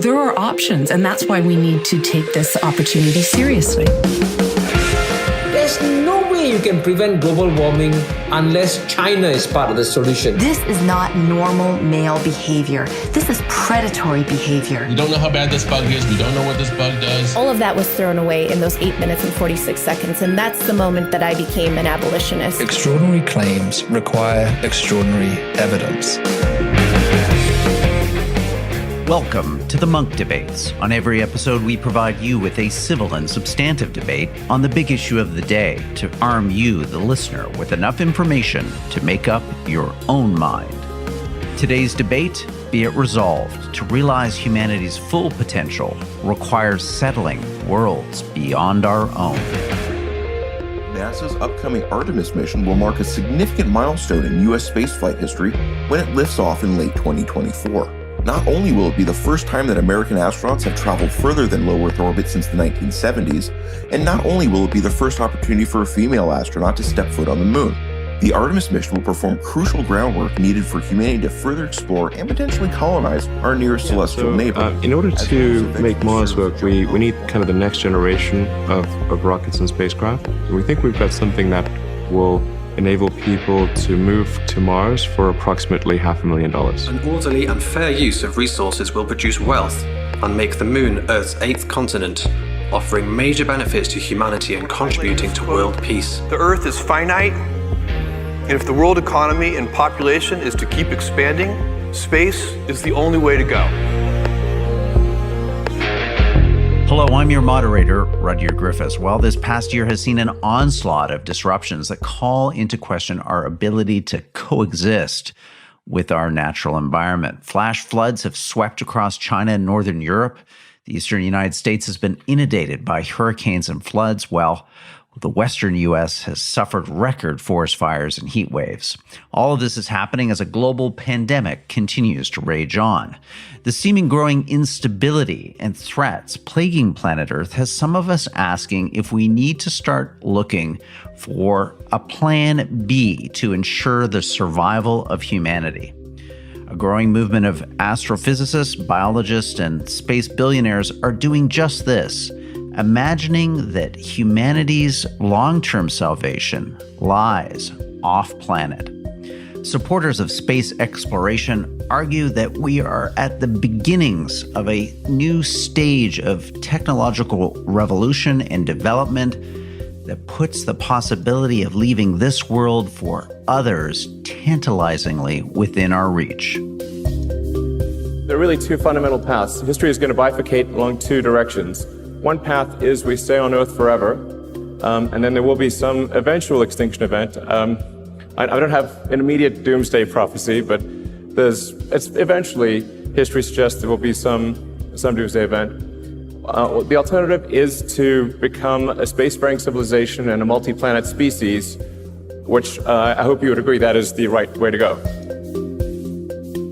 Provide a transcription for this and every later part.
there are options, and that's why we need to take this opportunity seriously. There's no way you can prevent global warming unless China is part of the solution. This is not normal male behavior. This is predatory behavior. We don't know how bad this bug is. We don't know what this bug does. All of that was thrown away in those 8 minutes and 46 seconds, and that's the moment that I became an abolitionist. Extraordinary claims require extraordinary evidence. Welcome to the Monk Debates. On every episode, we provide you with a civil and substantive debate on the big issue of the day to arm you, the listener, with enough information to make up your own mind. Today's debate, be it resolved, to realize humanity's full potential requires settling worlds beyond our own. NASA's upcoming Artemis mission will mark a significant milestone in U.S. spaceflight history when it lifts off in late 2024. Not only will it be the first time that American astronauts have traveled further than low Earth orbit since the 1970s, and not only will it be the first opportunity for a female astronaut to step foot on the moon, the Artemis mission will perform crucial groundwork needed for humanity to further explore and potentially colonize our nearest celestial neighbor. In order to make Mars work, we need kind of the next generation of rockets and spacecraft. We think we've got something that will enable people to move to Mars for approximately $500,000. An orderly and fair use of resources will produce wealth and make the moon Earth's 8th continent, offering major benefits to humanity and contributing to world peace. The Earth is finite, and if the world economy and population is to keep expanding, space is the only way to go. Hello, I'm your moderator, Rudyard Griffiths. Well, this past year has seen an onslaught of disruptions that call into question our ability to coexist with our natural environment. Flash floods have swept across China and northern Europe. The eastern United States has been inundated by hurricanes and floods, while the western U.S. has suffered record forest fires and heat waves. All of this is happening as a global pandemic continues to rage on. The seeming growing instability and threats plaguing planet Earth has some of us asking if we need to start looking for a plan B to ensure the survival of humanity. A growing movement of astrophysicists, biologists, and space billionaires are doing just this, imagining that humanity's long-term salvation lies off-planet. Supporters of space exploration argue that we are at the beginnings of a new stage of technological revolution and development that puts the possibility of leaving this world for others tantalizingly within our reach. There are really two fundamental paths. History is going to bifurcate along two directions. One path is we stay on Earth forever, and then there will be some eventual extinction event. I don't have an immediate doomsday prophecy, but it's eventually, history suggests there will be some doomsday event. The alternative is to become a spacefaring civilization and a multi-planet species, which I hope you would agree that is the right way to go.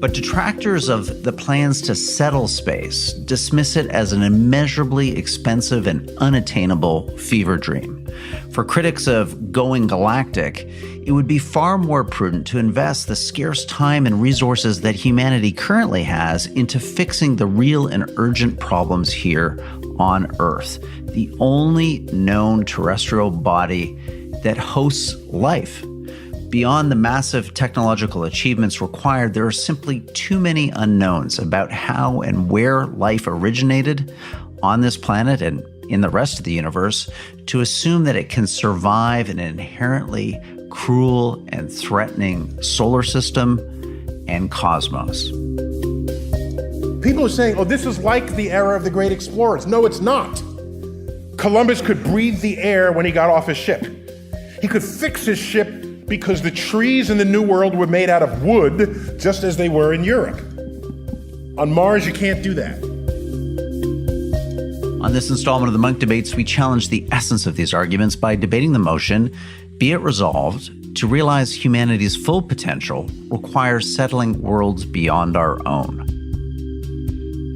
But detractors of the plans to settle space dismiss it as an immeasurably expensive and unattainable fever dream. For critics of going galactic, it would be far more prudent to invest the scarce time and resources that humanity currently has into fixing the real and urgent problems here on Earth, the only known terrestrial body that hosts life. Beyond the massive technological achievements required, there are simply too many unknowns about how and where life originated on this planet and in the rest of the universe to assume that it can survive in an inherently cruel and threatening solar system and cosmos. People are saying, oh, this is like the era of the great explorers. No, it's not. Columbus could breathe the air when he got off his ship. He could fix his ship because the trees in the New World were made out of wood, just as they were in Europe. On Mars, you can't do that. On this installment of the Monk Debates, we challenge the essence of these arguments by debating the motion, be it resolved, to realize humanity's full potential requires settling worlds beyond our own.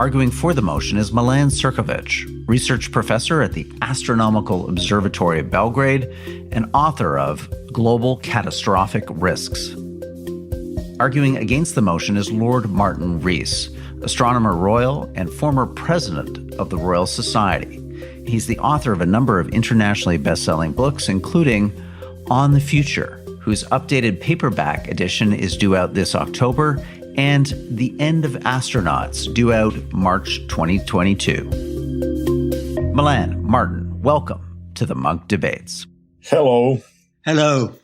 Arguing for the motion is Milan research professor at the Astronomical Observatory of Belgrade and author of Global Catastrophic Risks. Arguing against the motion is Lord Martinom Risom, Astronomer Royal and former president of the Royal Society. He's the author of a number of internationally best-selling books, including On the Future, whose updated paperback edition is due out this October, and The End of Astronauts, due out March 2022. Milan, Martin, welcome to the Munk Debates. Hello. Hello.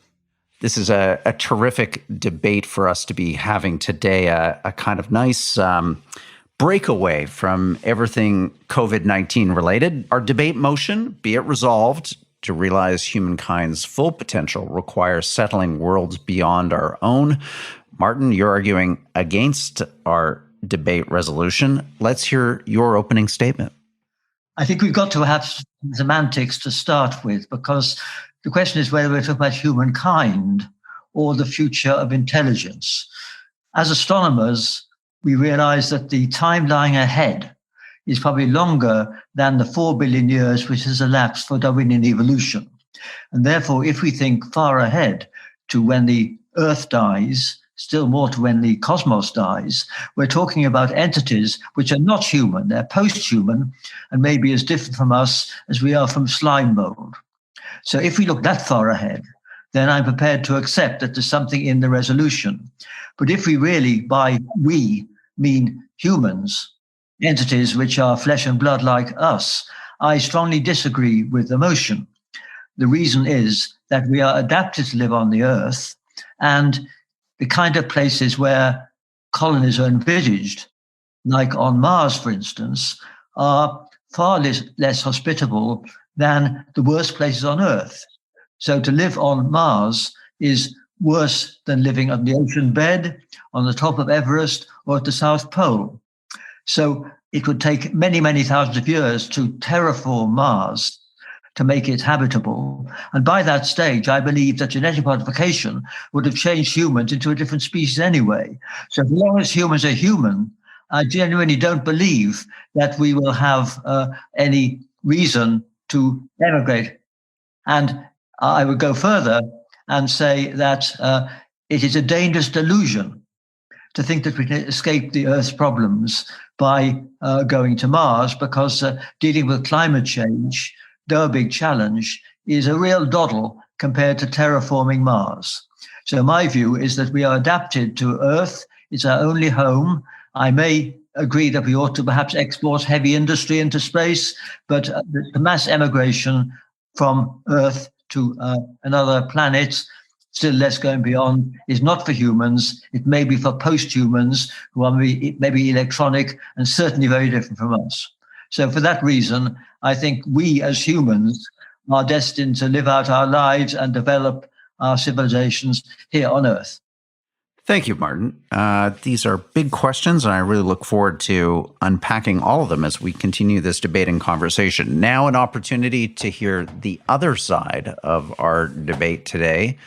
This is a terrific debate for us to be having today, a kind of nice breakaway from everything COVID-19 related. Our debate motion, be it resolved, to realize humankind's full potential requires settling worlds beyond our own. Martin, you're arguing against our debate resolution. Let's hear your opening statement. I think we've got to have semantics to start with, because the question is whether we're talking about humankind or the future of intelligence. As astronomers, we realize that the time lying ahead is probably longer than the 4 billion years which has elapsed for Darwinian evolution. And therefore, if we think far ahead to when the Earth dies, still more to when the cosmos dies, we're talking about entities which are not human, they're post-human, and maybe as different from us as we are from slime mold. So if we look that far ahead, then I'm prepared to accept that there's something in the resolution. But if we really, by we, mean humans, entities which are flesh and blood like us, I strongly disagree with the motion. The reason is that we are adapted to live on the Earth, and the kind of places where colonies are envisaged, like on Mars, for instance, are far less hospitable than the worst places on Earth. So to live on Mars is worse than living on the ocean bed, on the top of Everest, or at the South Pole. So it would take many, many thousands of years to terraform Mars to make it habitable. And by that stage, I believe that genetic modification would have changed humans into a different species anyway. So as long as humans are human, I genuinely don't believe that we will have any reason to emigrate. And I would go further and say that it is a dangerous delusion to think that we can escape the Earth's problems by going to Mars, because dealing with climate change, though a big challenge, is a real doddle compared to terraforming Mars. So my view is that we are adapted to Earth. It's our only home. I may agree that we ought to perhaps export heavy industry into space, but the mass emigration from Earth to another planet, still less going beyond, is not for humans. It may be for post-humans who are maybe electronic and certainly very different from us. So for that reason, I think we as humans are destined to live out our lives and develop our civilizations here on Earth. Thank you, Martin. These are big questions, and I really look forward to unpacking all of them as we continue this debate and conversation. Now an opportunity to hear the other side of our debate today.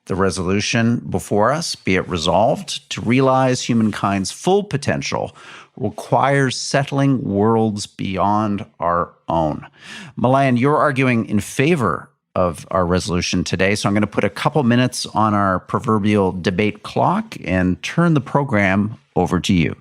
The resolution before us, be it resolved, to realize humankind's full potential requires settling worlds beyond our own. Milan, you're arguing in favor of our resolution today, so I'm going to put a couple minutes on our proverbial debate clock and turn the program over to you.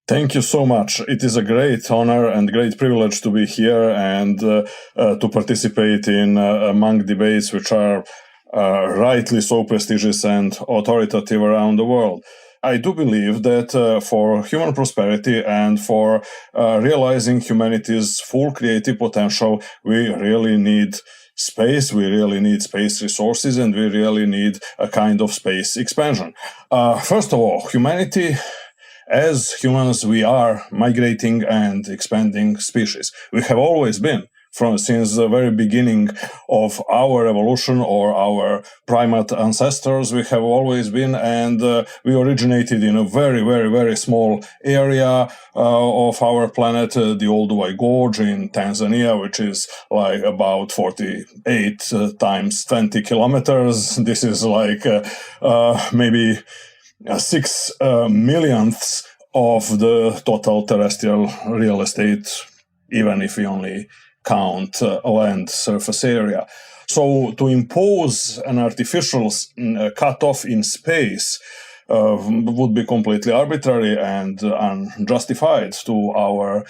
Thank you so much. It is a great honor and great privilege to be here and to participate in among debates which are rightly so prestigious and authoritative around the world. I do believe that for human prosperity and for realizing humanity's full creative potential, we really need space, we really need space resources, and we really need a kind of space expansion. First of all, humanity, as humans, we are migrating and expanding species. We have always been. Since the very beginning of our evolution or our primate ancestors, we have always been, and we originated in a very, very, very small area of our planet, the Olduvai Gorge in Tanzania, which is like about 48 times 20 kilometers. This is like maybe 6 millionths of the total terrestrial real estate, even if we only count land surface area. So to impose an artificial cutoff in space would be completely arbitrary and unjustified to our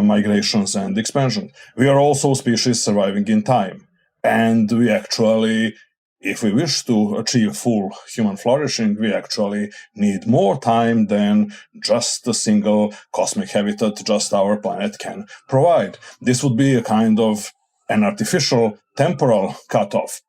migrations and expansion. We are also species surviving in time. And we actually, if we wish to achieve full human flourishing, we actually need more time than just a single cosmic habitat just our planet can provide. This would be a kind of an artificial temporal cutoff.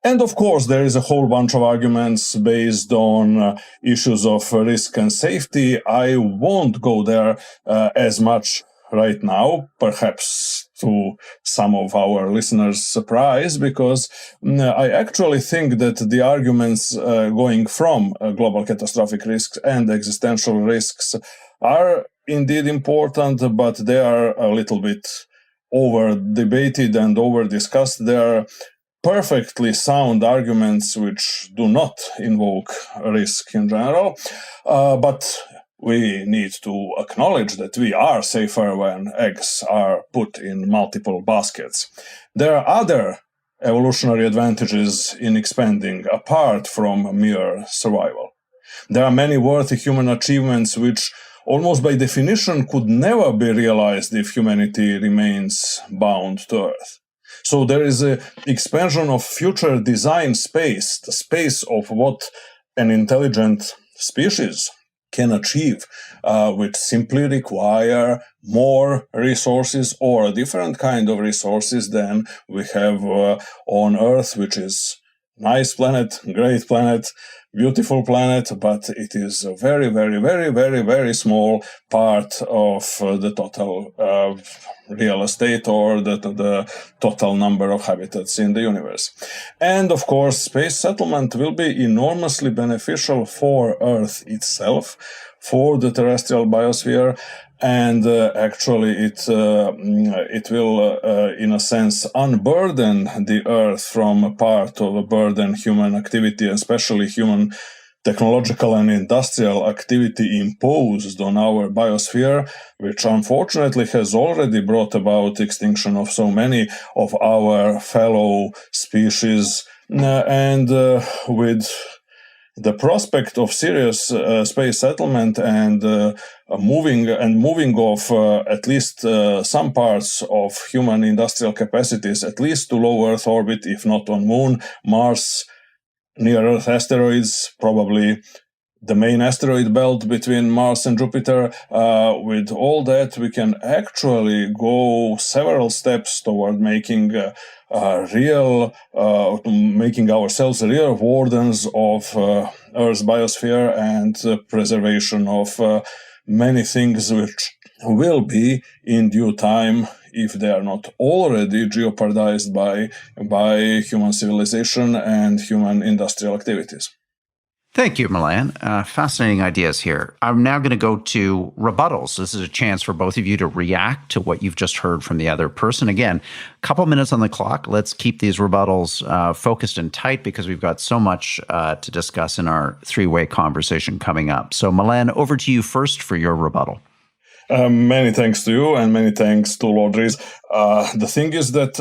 And of course, there is a whole bunch of arguments based on issues of risk and safety. I won't go there as much right now, perhaps to some of our listeners' surprise, because I actually think that the arguments going from global catastrophic risks and existential risks are indeed important, but they are a little bit over-debated and over-discussed. They are perfectly sound arguments which do not invoke risk in general, but we need to acknowledge that we are safer when eggs are put in multiple baskets. There are other evolutionary advantages in expanding apart from mere survival. There are many worthy human achievements which almost by definition could never be realized if humanity remains bound to Earth. So there is an expansion of future design space, the space of what an intelligent species can achieve, which simply require more resources or a different kind of resources than we have on Earth, which is nice planet, great planet, beautiful planet, but it is a very, very, very, very, very small part of the total real estate or the total number of habitats in the universe. And of course, space settlement will be enormously beneficial for Earth itself, for the terrestrial biosphere, and actually it will, in a sense, unburden the Earth from a part of a burden human activity, especially human technological and industrial activity imposed on our biosphere, which unfortunately has already brought about extinction of so many of our fellow species. And with the prospect of serious space settlement and moving of at least some parts of human industrial capacities, at least to low Earth orbit, if not on Moon, Mars, near-Earth asteroids, probably the main asteroid belt between Mars and Jupiter. With all that, we can actually go several steps toward making making ourselves real wardens of Earth's biosphere and preservation of many things which will be in due time, if they are not already jeopardized by human civilization and human industrial activities. Thank you, Milan. Fascinating ideas here. I'm now going to go to rebuttals. This is a chance for both of you to react to what you've just heard from the other person. Again, a couple minutes on the clock. Let's keep these rebuttals focused and tight because we've got so much to discuss in our three-way conversation coming up. So, Milan, over to you first for your rebuttal. Many thanks to you and many thanks to Lord Rees. The thing is that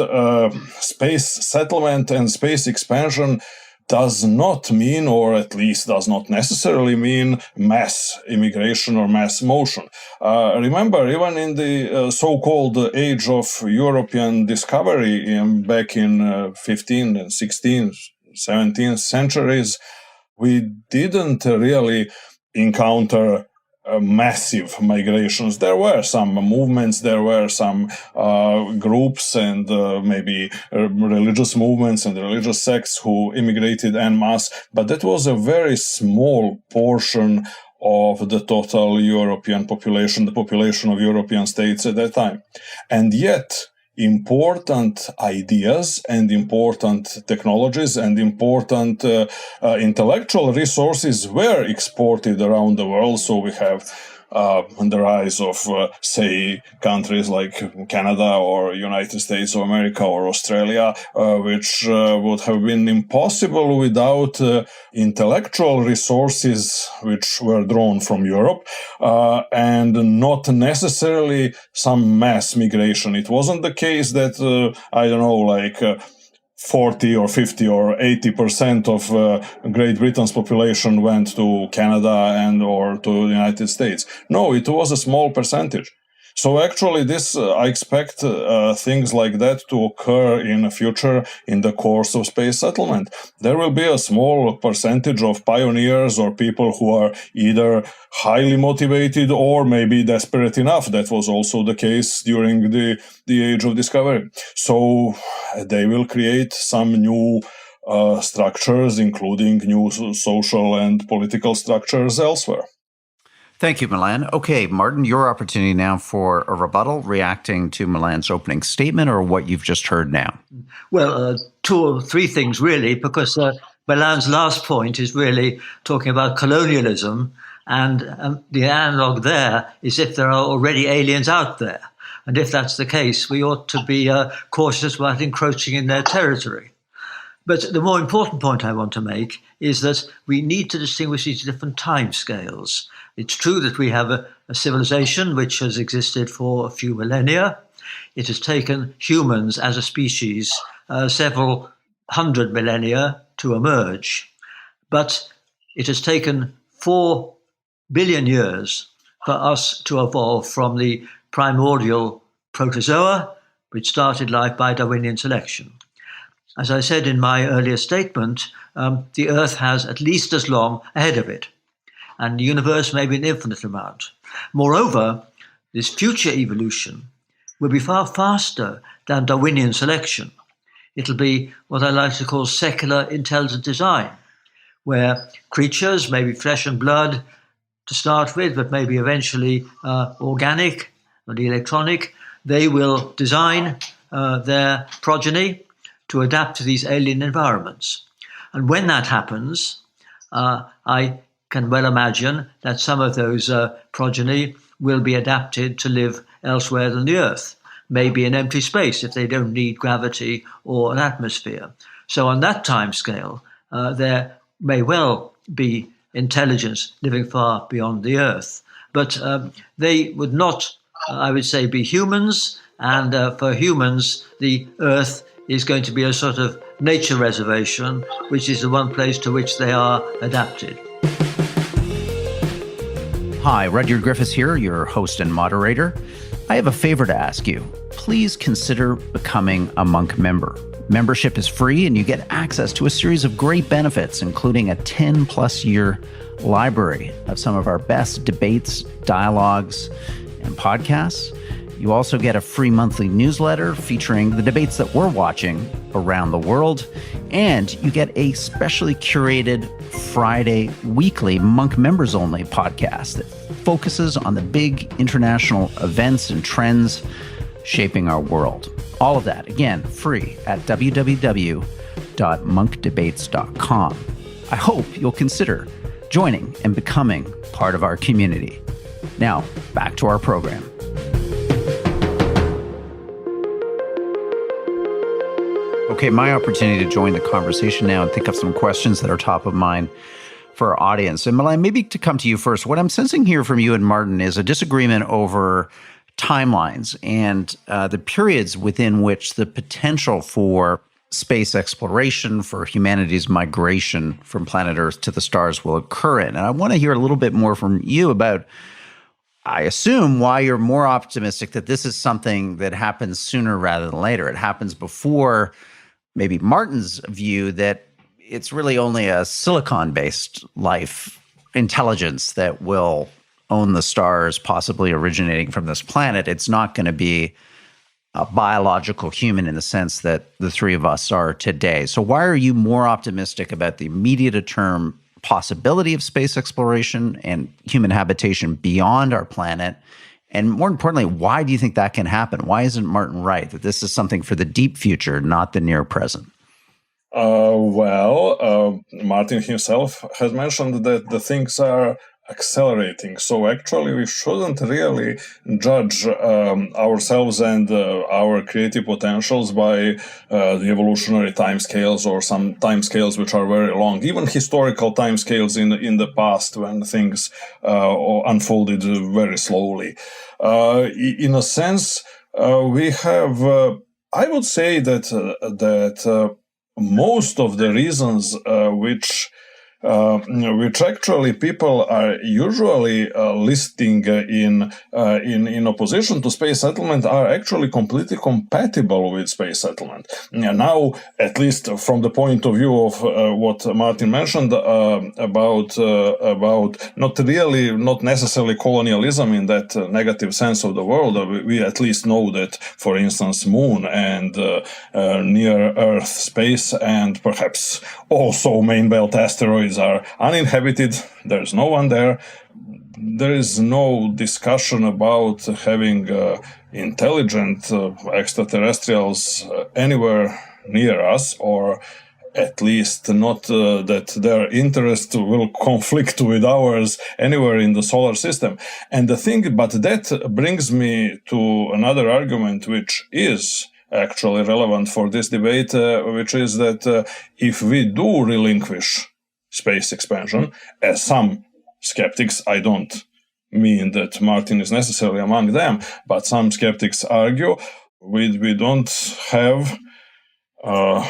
space settlement and space expansion does not mean, or at least does not necessarily mean, mass immigration or mass motion. Remember, even in the so-called age of European discovery back in 15th and 16th, 17th centuries, we didn't really encounter massive migrations. There were some movements, there were some groups and maybe religious movements and religious sects who immigrated en masse, but that was a very small portion of the total European population, the population of European states at that time. And yet, important ideas and important technologies and important intellectual resources were exported around the world. So we have the rise of, say, countries like Canada or United States of America or Australia, which would have been impossible without intellectual resources which were drawn from Europe, and not necessarily some mass migration. It wasn't the case that, 40 or 50 or 80% of Great Britain's population went to Canada and or to the United States. No, it was a small percentage. So actually I expect things like that to occur in the future in the course of space settlement. There will be a small percentage of pioneers or people who are either highly motivated or maybe desperate enough. That was also the case during the age of discovery. So they will create some new structures, including new social and political structures elsewhere. Thank you, Milan. Okay, Martin, your opportunity now for a rebuttal, reacting to Milan's opening statement or what you've just heard now. Well, two or three things, really, because Milan's last point is really talking about colonialism, and the analog there is if there are already aliens out there. And if that's the case, we ought to be cautious about encroaching in their territory. But the more important point I want to make is that we need to distinguish these different timescales. It's true that we have a civilization which has existed for a few millennia. It has taken humans as a species several hundred millennia to emerge. But it has taken 4 billion years for us to evolve from the primordial protozoa, which started life by Darwinian selection. As I said in my earlier statement, the Earth has at least as long ahead of it, and the universe may be an infinite amount. Moreover, this future evolution will be far faster than Darwinian selection. It'll be what I like to call secular intelligent design, where creatures, maybe flesh and blood to start with, but maybe eventually organic or electronic, they will design their progeny to adapt to these alien environments. And when that happens, I can well imagine that some of those progeny will be adapted to live elsewhere than the Earth, maybe in empty space if they don't need gravity or an atmosphere. So on that timescale, there may well be intelligence living far beyond the Earth. But they would not, I would say, be humans. And for humans, the Earth is going to be a sort of nature reservation, which is the one place to which they are adapted. Hi, Rudyard Griffiths here, your host and moderator. I have a favor to ask you. Please consider becoming a Monk member. Membership is free and you get access to a series of great benefits, including a 10-plus year library of some of our best debates, dialogues, and podcasts. You also get a free monthly newsletter featuring the debates that we're watching around the world. And you get a specially curated Friday weekly Monk members only podcast that focuses on the big international events and trends shaping our world. All of that, again, free at www.monkdebates.com. I hope you'll consider joining and becoming part of our community. Now, back to our program. Okay, my opportunity to join the conversation now and think of some questions that are top of mind for our audience. And Milan, maybe to come to you first, what I'm sensing here from you and Martin is a disagreement over timelines and the periods within which the potential for space exploration, for humanity's migration from planet Earth to the stars will occur in. And I want to hear a little bit more from you about, I assume, why you're more optimistic that this is something that happens sooner rather than later. It happens before maybe Martin's view that it's really only a silicon-based life intelligence that will own the stars, possibly originating from this planet. It's not going to be a biological human in the sense that the three of us are today. So why are you more optimistic about the immediate term possibility of space exploration and human habitation beyond our planet? And more importantly, why do you think that can happen? Why isn't Martin right that this is something for the deep future, not the near present? Martin himself has mentioned that the things are accelerating. So actually, we shouldn't really judge ourselves and our creative potentials by the evolutionary timescales or some timescales which are very long, even historical timescales in the past when things unfolded very slowly. In a sense, we have. I would say that most of the reasons which actually people are usually listing in opposition to space settlement are actually completely compatible with space settlement. Now, at least from the point of view of what Martin mentioned about not necessarily colonialism in that negative sense of the world, we at least know that, for instance, moon and near Earth space and perhaps also main belt asteroids are uninhabited. There's no one there. There is no discussion about having intelligent extraterrestrials anywhere near us, or at least not that their interest will conflict with ours anywhere in the solar system. And but that brings me to another argument, which is actually relevant for this debate, which is that if we do relinquish space expansion, as some skeptics, I don't mean that Martin is necessarily among them, but some skeptics argue, we don't have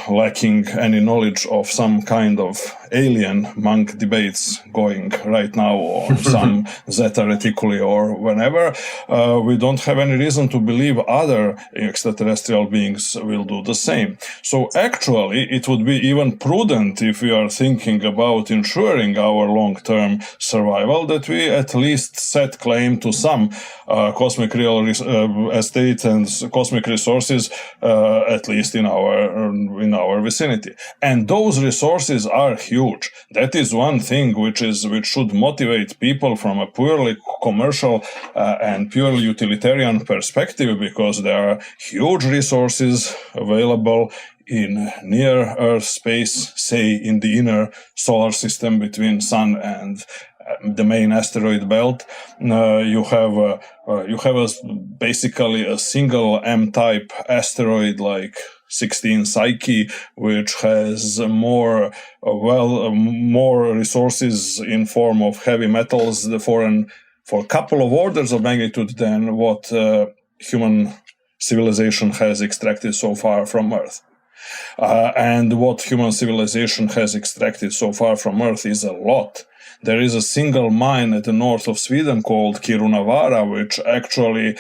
lacking any knowledge of some kind of alien monk debates going right now, or some Zeta Reticuli or whenever, we don't have any reason to believe other extraterrestrial beings will do the same. So actually, it would be even prudent, if we are thinking about ensuring our long-term survival, that we at least set claim to some cosmic real estate and cosmic resources, at least in our vicinity. And those resources are huge. That is one thing which should motivate people from a purely commercial and purely utilitarian perspective, because there are huge resources available in near Earth space, say in the inner solar system between Sun and the main asteroid belt. You have basically a single M-type asteroid like 16 Psyche, which has more resources in form of heavy metals for a couple of orders of magnitude than what human civilization has extracted so far from Earth. And what human civilization has extracted so far from Earth is a lot. There is a single mine at the north of Sweden called Kirunavaara, which actually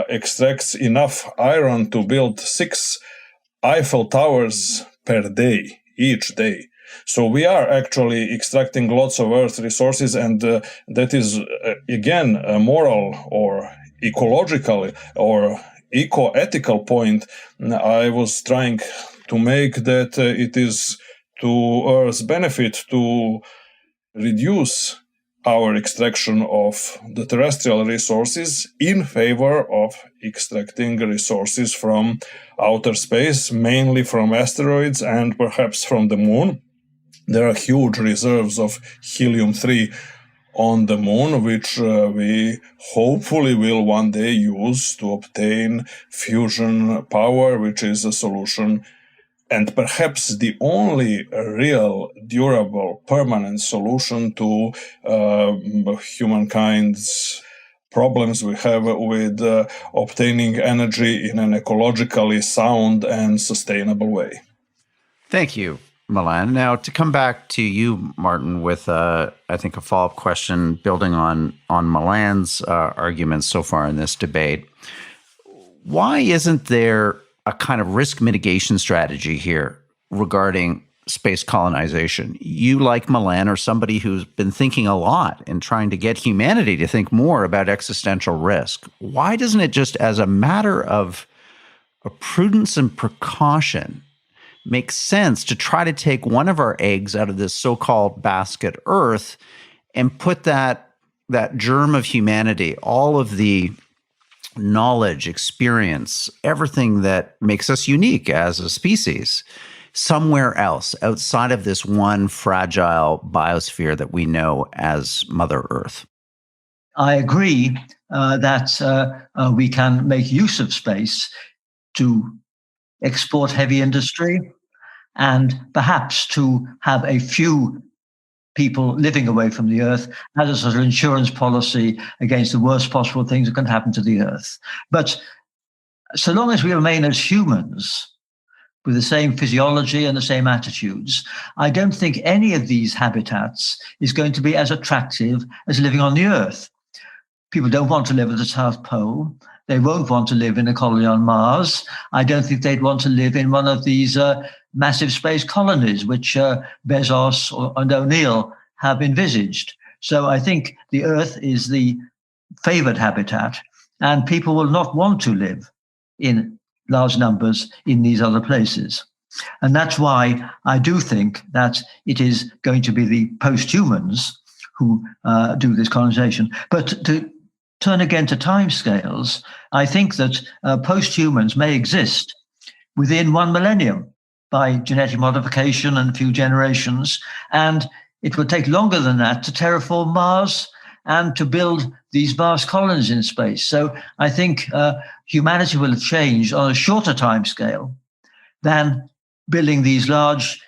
extracts enough iron to build 6 Eiffel Towers per day, each day. So we are actually extracting lots of Earth resources, and that is, again, a moral or ecological or eco-ethical point I was trying to make, that it is to Earth's benefit to reduce our extraction of the terrestrial resources in favor of extracting resources from outer space, mainly from asteroids and perhaps from the moon. There are huge reserves of helium-3 on the moon, which we hopefully will one day use to obtain fusion power, which is a solution and perhaps the only real, durable, permanent solution to humankind's problems we have with obtaining energy in an ecologically sound and sustainable way. Thank you, Milan. Now, to come back to you, Martin, with, I think, a follow-up question building on Milan's arguments so far in this debate. Why isn't there a kind of risk mitigation strategy here regarding space colonization? You, like Milan, are somebody who's been thinking a lot and trying to get humanity to think more about existential risk. Why doesn't it just, as a matter of prudence and precaution, make sense to try to take one of our eggs out of this so-called basket Earth and put that germ of humanity, all of the knowledge, experience, everything that makes us unique as a species, somewhere else outside of this one fragile biosphere that we know as Mother Earth? I agree that we can make use of space to export heavy industry and perhaps to have a few people living away from the Earth as a sort of insurance policy against the worst possible things that can happen to the Earth. But so long as we remain as humans, with the same physiology and the same attitudes. I don't think any of these habitats is going to be as attractive as living on the Earth. People don't want to live at the South Pole. They won't want to live in a colony on Mars. I don't think they'd want to live in one of these massive space colonies, which Bezos and O'Neill have envisaged. So I think the Earth is the favored habitat, and people will not want to live in large numbers in these other places. And that's why I do think that it is going to be the post-humans who do this colonization. But to turn again to timescales, I think that post-humans may exist within 1 millennium by genetic modification and a few generations, and it would take longer than that to terraform Mars and to build these vast colonies in space. So I think humanity will have changed on a shorter timescale than building these large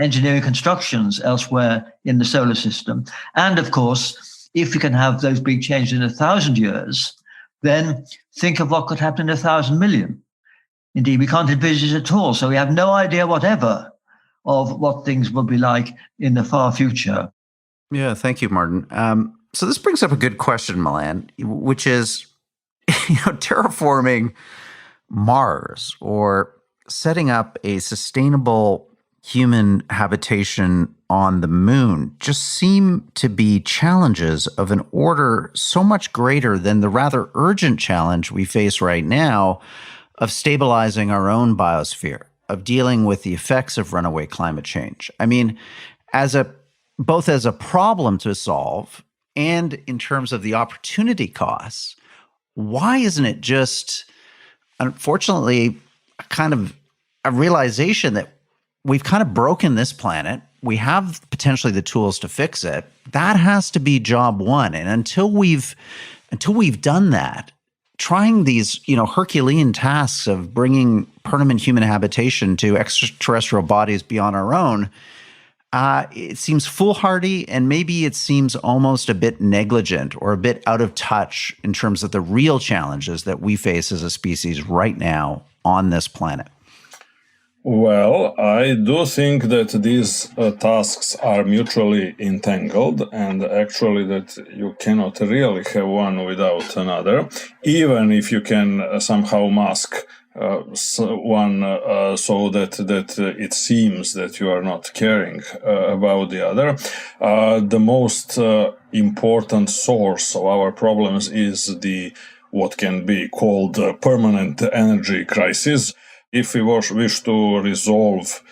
engineering constructions elsewhere in the solar system. And of course, if we can have those big changes in 1,000 years, then think of what could happen in 1,000 million. Indeed, we can't envisage it at all. So we have no idea whatever of what things will be like in the far future. Yeah, thank you, Martin. So this brings up a good question, Milan, which is, terraforming Mars or setting up a sustainable human habitation on the moon just seem to be challenges of an order so much greater than the rather urgent challenge we face right now of stabilizing our own biosphere, of dealing with the effects of runaway climate change. I mean, both as a problem to solve and in terms of the opportunity costs, why isn't it just, unfortunately, kind of a realization that we've kind of broken this planet. We have potentially the tools to fix it. That has to be job one. And until we've done that, trying these, Herculean tasks of bringing permanent human habitation to extraterrestrial bodies beyond our own, it seems foolhardy, and maybe it seems almost a bit negligent or a bit out of touch in terms of the real challenges that we face as a species right now on this planet. Well, I do think that these tasks are mutually entangled, and actually that you cannot really have one without another, even if you can somehow mask one so that it seems that you are not caring about the other. The most important source of our problems is what can be called permanent energy crisis. If we wish to resolve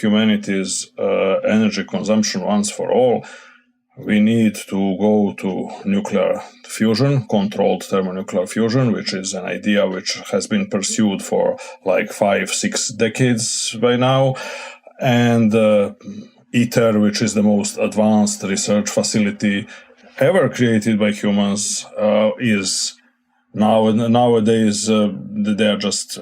humanity's energy consumption once for all, we need to go to nuclear fusion, controlled thermonuclear fusion, which is an idea which has been pursued for like 5-6 decades by now. And ITER, which is the most advanced research facility ever created by humans, is nowadays they are just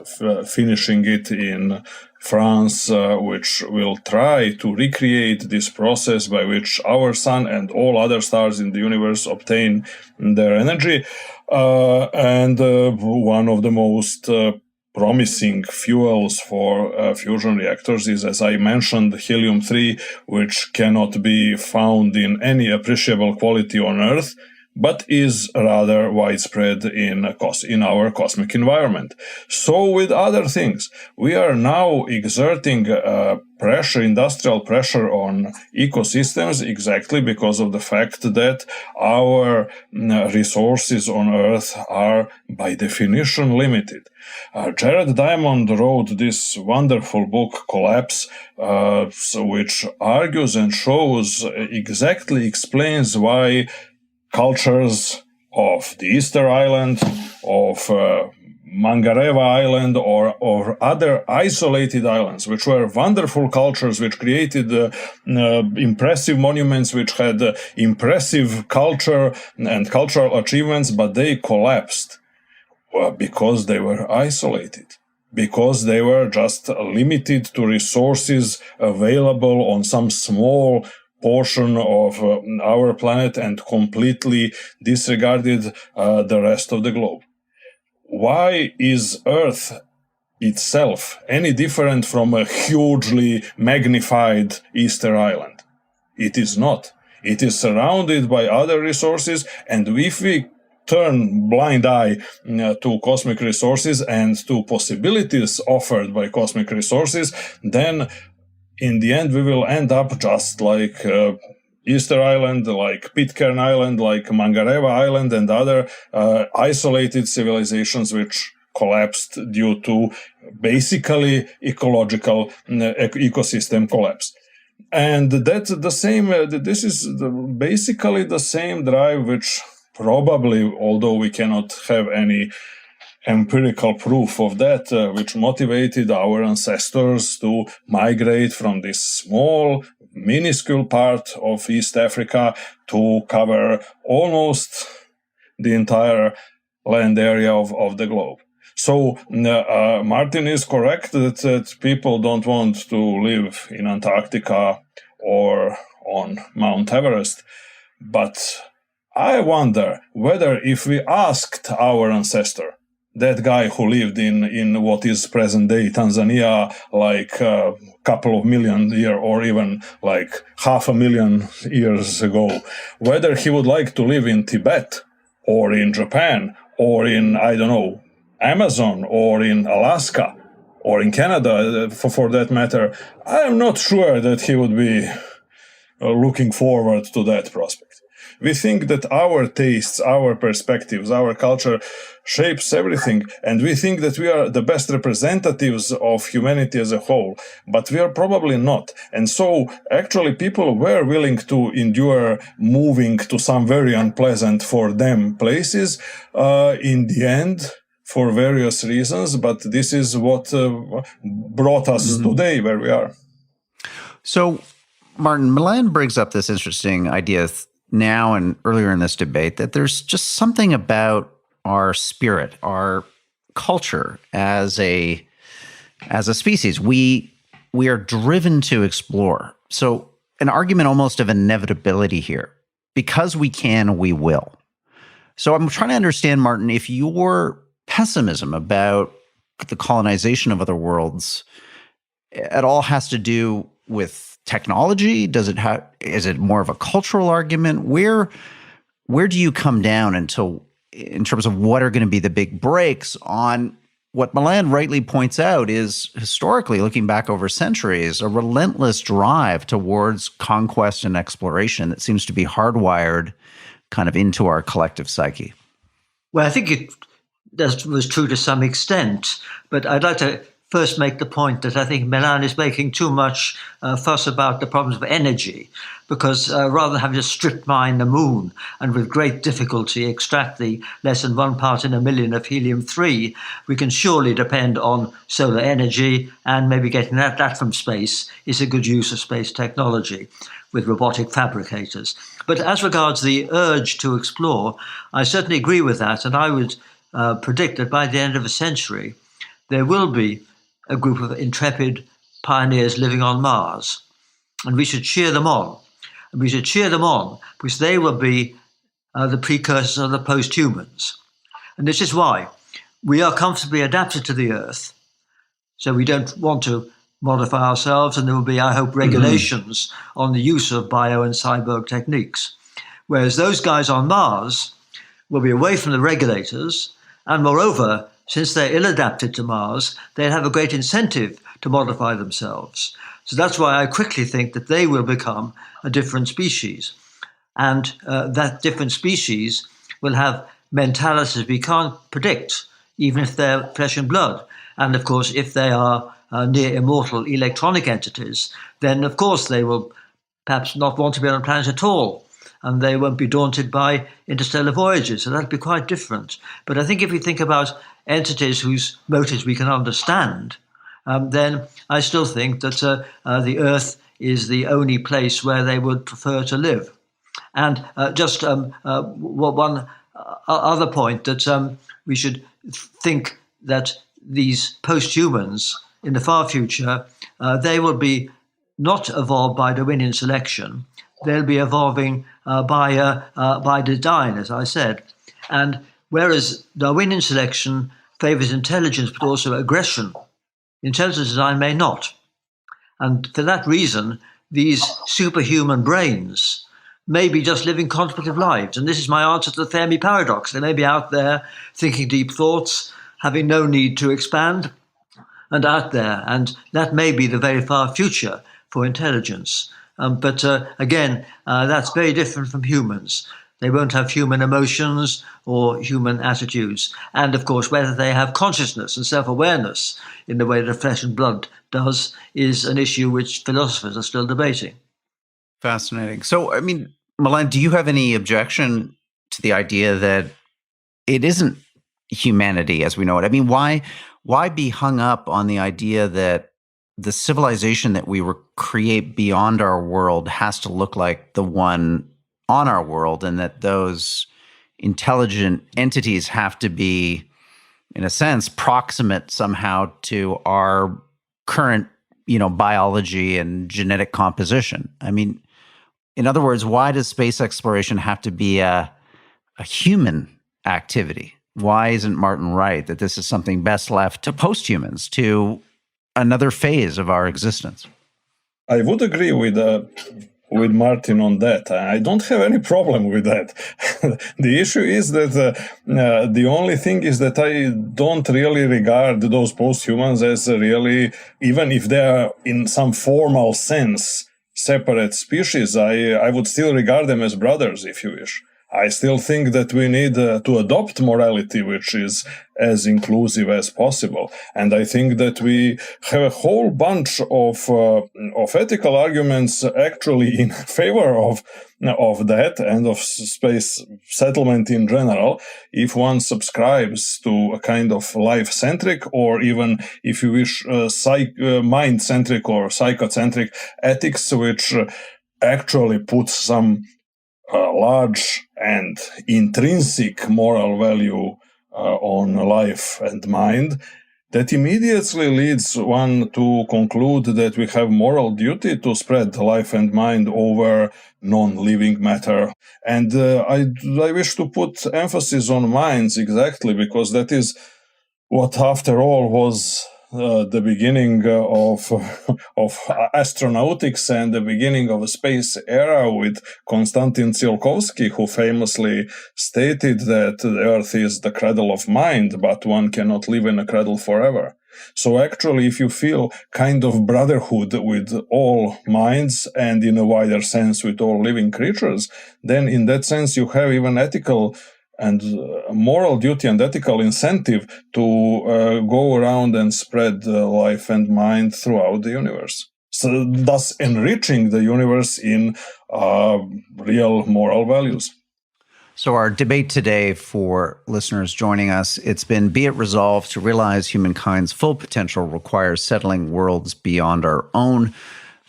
finishing it in France, which will try to recreate this process by which our sun and all other stars in the universe obtain their energy. And one of the most promising fuels for fusion reactors is, as I mentioned, helium-3, which cannot be found in any appreciable quality on Earth, but is rather widespread in our cosmic environment. So with other things, we are now exerting industrial pressure on ecosystems exactly because of the fact that our resources on Earth are by definition limited. Jared Diamond wrote this wonderful book, Collapse, which argues and explains why cultures of the Easter Island, of Mangareva Island, or other isolated islands, which were wonderful cultures, which created impressive monuments, which had impressive culture and cultural achievements, but they collapsed because they were isolated, because they were just limited to resources available on some small portion of our planet and completely disregarded the rest of the globe. Why is Earth itself any different from a hugely magnified Easter Island? It is not. It is surrounded by other resources, and if we turn blind eye to cosmic resources and to possibilities offered by cosmic resources, then in the end we will end up just like Easter Island, like Pitcairn Island, like Mangareva Island, and other isolated civilizations which collapsed due to basically ecological ecosystem collapse. And that's the same, this is basically the same drive which probably, although we cannot have any empirical proof of that, which motivated our ancestors to migrate from this small, minuscule part of East Africa to cover almost the entire land area of the globe. So Martin is correct that people don't want to live in Antarctica or on Mount Everest, but I wonder whether if we asked our ancestor, that guy who lived in what is present-day Tanzania like a couple of million years or even like 500,000 years ago, whether he would like to live in Tibet or in Japan or in, I don't know, Amazon or in Alaska or in Canada, for that matter, I am not sure that he would be looking forward to that prospect. We think that our tastes, our perspectives, our culture shapes everything, and we think that we are the best representatives of humanity as a whole, but we are probably not. And so, actually, people were willing to endure moving to some very unpleasant for them places in the end, for various reasons, but this is what brought us today where we are. So, Martin, Milan brings up this interesting idea now and earlier in this debate that there's just something about our spirit, our culture as a species. We are driven to explore. So an argument almost of inevitability here. Because we can, we will. So I'm trying to understand, Martin, if your pessimism about the colonization of other worlds at all has to do with technology? Is it more of a cultural argument? Where do you come down in terms of what are going to be the big breaks on what Milan rightly points out is historically, looking back over centuries, a relentless drive towards conquest and exploration that seems to be hardwired kind of into our collective psyche? Well, I think that was true to some extent, but I'd like to first make the point that I think Milan is making too much fuss about the problems of energy, because rather than having to strip mine the moon and with great difficulty extract the less than 1 part in a million of helium-3, we can surely depend on solar energy, and maybe getting that from space is a good use of space technology with robotic fabricators. But as regards the urge to explore, I certainly agree with that, and I would predict that by the end of the century, there will be a group of intrepid pioneers living on Mars, and we should cheer them on. And we should cheer them on because they will be the precursors of the post-humans. And this is why we are comfortably adapted to the Earth, so we don't want to modify ourselves, and there will be, I hope, regulations on the use of bio and cyborg techniques. Whereas those guys on Mars will be away from the regulators, and moreover, since they're ill-adapted to Mars, they'll have a great incentive to modify themselves. So that's why I quickly think that they will become a different species. And that different species will have mentalities we can't predict, even if they're flesh and blood. And of course, if they are near immortal electronic entities, then of course they will perhaps not want to be on a planet at all, and they won't be daunted by interstellar voyages. So that'd be quite different. But I think if we think about entities whose motives we can understand, then I still think that the Earth is the only place where they would prefer to live. And just one other point, that we should think that these post-humans in the far future, they will be not evolved by Darwinian selection. They'll be evolving by design, as I said. And whereas Darwinian selection favors intelligence but also aggression Intelligent design may not. And for that reason, these superhuman brains may be just living contemplative lives. And this is my answer to the Fermi paradox. They may be out there thinking deep thoughts, having no need to expand, and out there. And that may be the very far future for intelligence. But again, that's very different from humans. They won't have human emotions or human attitudes. And of course, whether they have consciousness and self-awareness in the way that flesh and blood does is an issue which philosophers are still debating. Fascinating. So, I mean, Milan, do you have any objection to the idea that it isn't humanity as we know it? I mean, why be hung up on the idea that the civilization that we create beyond our world has to look like the one on our world, and that those intelligent entities have to be, in a sense, proximate somehow to our current, biology and genetic composition? I mean, in other words, why does space exploration have to be a human activity? Why isn't Martin right that this is something best left to posthumans, to another phase of our existence? I would agree with Martin on that. I don't have any problem with that. The issue is that the only thing is that I don't really regard those posthumans as really, even if they are in some formal sense separate species, I would still regard them as brothers, if you wish. I still think that we need to adopt morality which is as inclusive as possible. And I think that we have a whole bunch of ethical arguments actually in favor of that and of space settlement in general, if one subscribes to a kind of life-centric, or even, if you wish, mind-centric or psychocentric ethics, which actually puts some large and intrinsic moral value on life and mind, that immediately leads one to conclude that we have moral duty to spread life and mind over non-living matter. And I wish to put emphasis on minds exactly because that is what, after all, was the beginning of astronautics and the beginning of a space era with Konstantin Tsiolkovsky, who famously stated that the Earth is the cradle of mind, but one cannot live in a cradle forever. So actually, if you feel kind of brotherhood with all minds and in a wider sense with all living creatures, then in that sense you have even ethical and moral duty and ethical incentive to go around and spread life and mind throughout the universe. So thus enriching the universe in real moral values. So our debate today, for listeners joining us, it's been, be it resolved to realize humankind's full potential requires settling worlds beyond our own.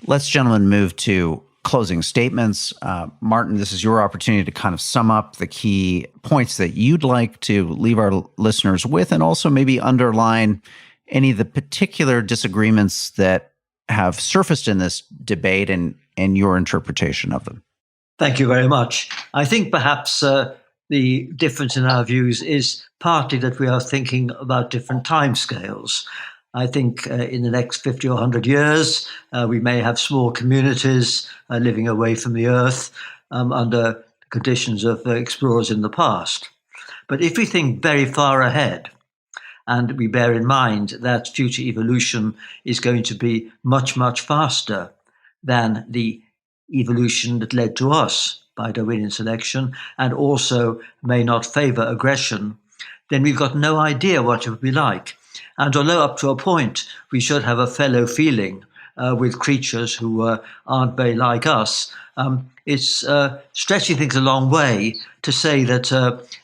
Let's, gentlemen, move to closing statements. Martin, this is your opportunity to kind of sum up the key points that you'd like to leave our listeners with, and also maybe underline any of the particular disagreements that have surfaced in this debate and your interpretation of them. Thank you very much. I think perhaps the difference in our views is partly that we are thinking about different timescales. I think in the next 50 or 100 years, we may have small communities living away from the Earth under conditions of explorers in the past. But if we think very far ahead, and we bear in mind that future evolution is going to be much, much faster than the evolution that led to us by Darwinian selection, and also may not favor aggression, then we've got no idea what it would be like. And although up to a point we should have a fellow feeling with creatures who aren't very like us, it's stretching things a long way to say that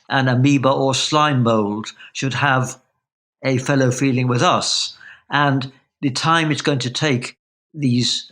an amoeba or slime mold should have a fellow feeling with us. And the time it's going to take these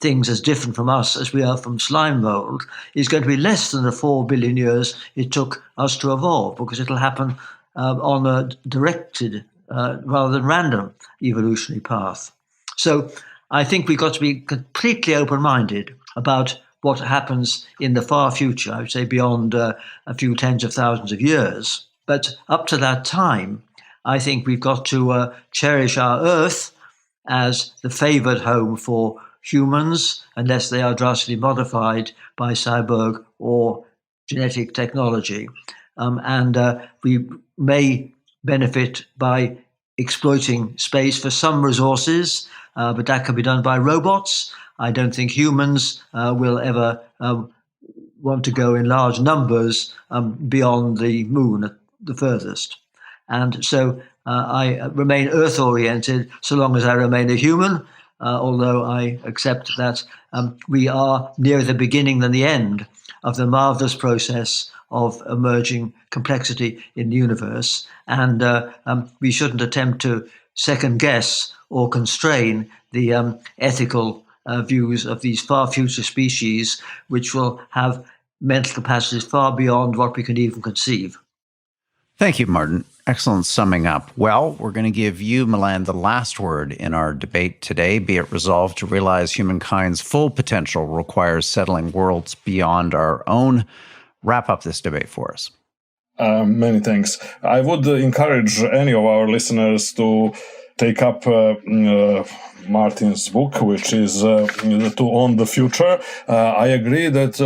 things as different from us as we are from slime mold is going to be less than the 4 billion years it took us to evolve, because it'll happen on a directed rather than random evolutionary path. So I think we've got to be completely open-minded about what happens in the far future, I would say beyond a few tens of thousands of years. But up to that time, I think we've got to cherish our Earth as the favored home for humans, unless they are drastically modified by cyborg or genetic technology. We may benefit by exploiting space for some resources, but that can be done by robots. I don't think humans will ever want to go in large numbers beyond the moon at the furthest. And so I remain Earth-oriented so long as I remain a human, although I accept that we are nearer the beginning than the end of the marvelous process of emerging complexity in the universe. And we shouldn't attempt to second guess or constrain the ethical views of these far future species, which will have mental capacities far beyond what we can even conceive. Thank you, Martin. Excellent summing up. Well, we're going to give you, Milan, the last word in our debate today. Be it resolved to realize humankind's full potential requires settling worlds beyond our own. Wrap up this debate for us. Many thanks. I would encourage any of our listeners to take up Martin's book, which is To Own the Future. I agree that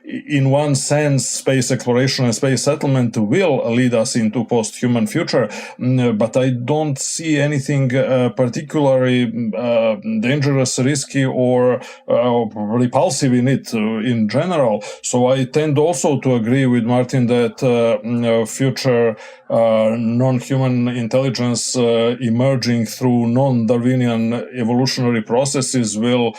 in one sense, space exploration and space settlement will lead us into post-human future, but I don't see anything particularly dangerous, risky, or repulsive in it in general. So I tend also to agree with Martin that future non-human intelligence emerging through non-Darwinian evolutionary processes will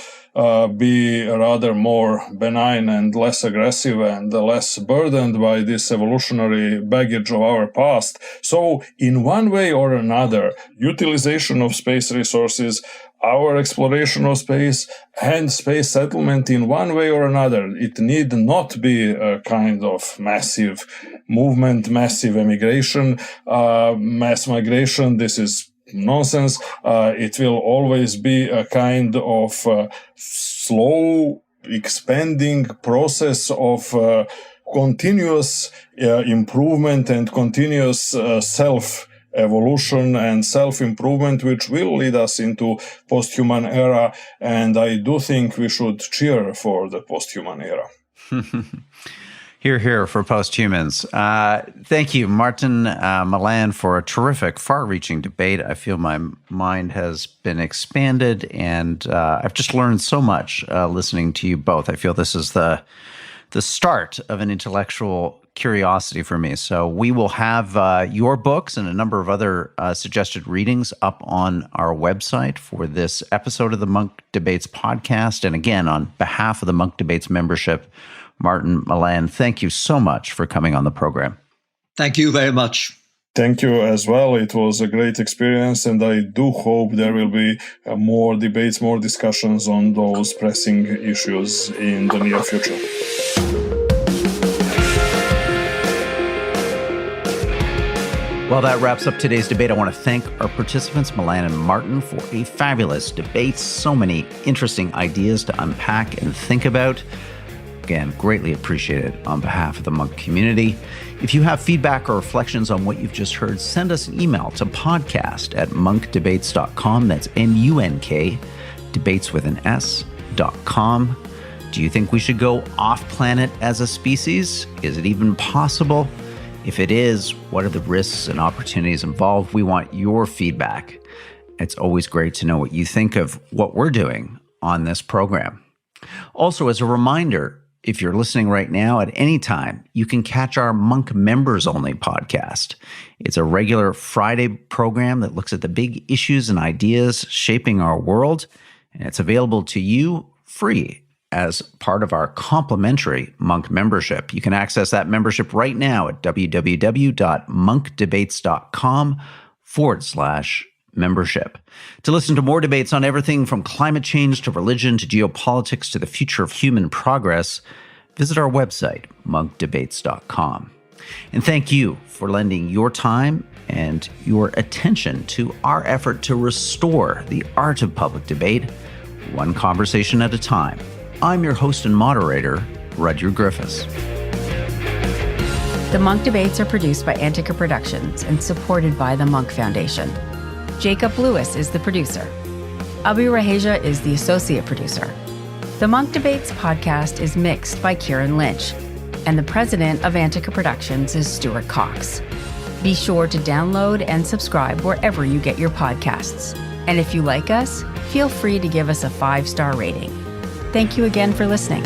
be rather more benign and less aggressive and less burdened by this evolutionary baggage of our past. So in one way or another, utilization of space resources, our exploration of space, and space settlement in one way or another, it need not be a kind of massive movement, massive emigration, mass migration. This is nonsense. It will always be a kind of slow, expanding process of continuous improvement and continuous self-evolution and self-improvement, which will lead us into post-human era. And I do think we should cheer for the post-human era. Hear, hear for post-humans. Thank you, Martin, Milan, for a terrific, far-reaching debate. I feel my mind has been expanded, and I've just learned so much listening to you both. I feel this is the start of an intellectual curiosity for me. So we will have your books and a number of other suggested readings up on our website for this episode of the Monk Debates podcast. And again, on behalf of the Monk Debates membership, Martin, Milan, thank you so much for coming on the program. Thank you very much. Thank you as well. It was a great experience, and I do hope there will be more debates, more discussions on those pressing issues in the near future. Well, that wraps up today's debate. I want to thank our participants, Milan and Martin, for a fabulous debate. So many interesting ideas to unpack and think about. Again, greatly appreciated on behalf of the Monk community. If you have feedback or reflections on what you've just heard, send us an email to podcast@munkdebates.com. That's MUNK, debates with an S.com. Do you think we should go off-planet as a species? Is it even possible? If it is, what are the risks and opportunities involved? We want your feedback. It's always great to know what you think of what we're doing on this program. Also, as a reminder, if you're listening right now at any time, you can catch our Monk Members Only podcast. It's a regular Friday program that looks at the big issues and ideas shaping our world, and it's available to you free as part of our complimentary Monk membership. You can access that membership right now at www.monkdebates.com/membership. To listen to more debates on everything from climate change to religion to geopolitics to the future of human progress, visit our website, monkdebates.com. And thank you for lending your time and your attention to our effort to restore the art of public debate, one conversation at a time. I'm your host and moderator, Rudyard Griffiths. The Monk Debates are produced by Antica Productions and supported by the Monk Foundation. Jacob Lewis is the producer. Abhi Raheja is the associate producer. The Monk Debates podcast is mixed by Kieran Lynch, and the president of Antica Productions is Stuart Cox. Be sure to download and subscribe wherever you get your podcasts. And if you like us, feel free to give us a 5-star rating. Thank you again for listening.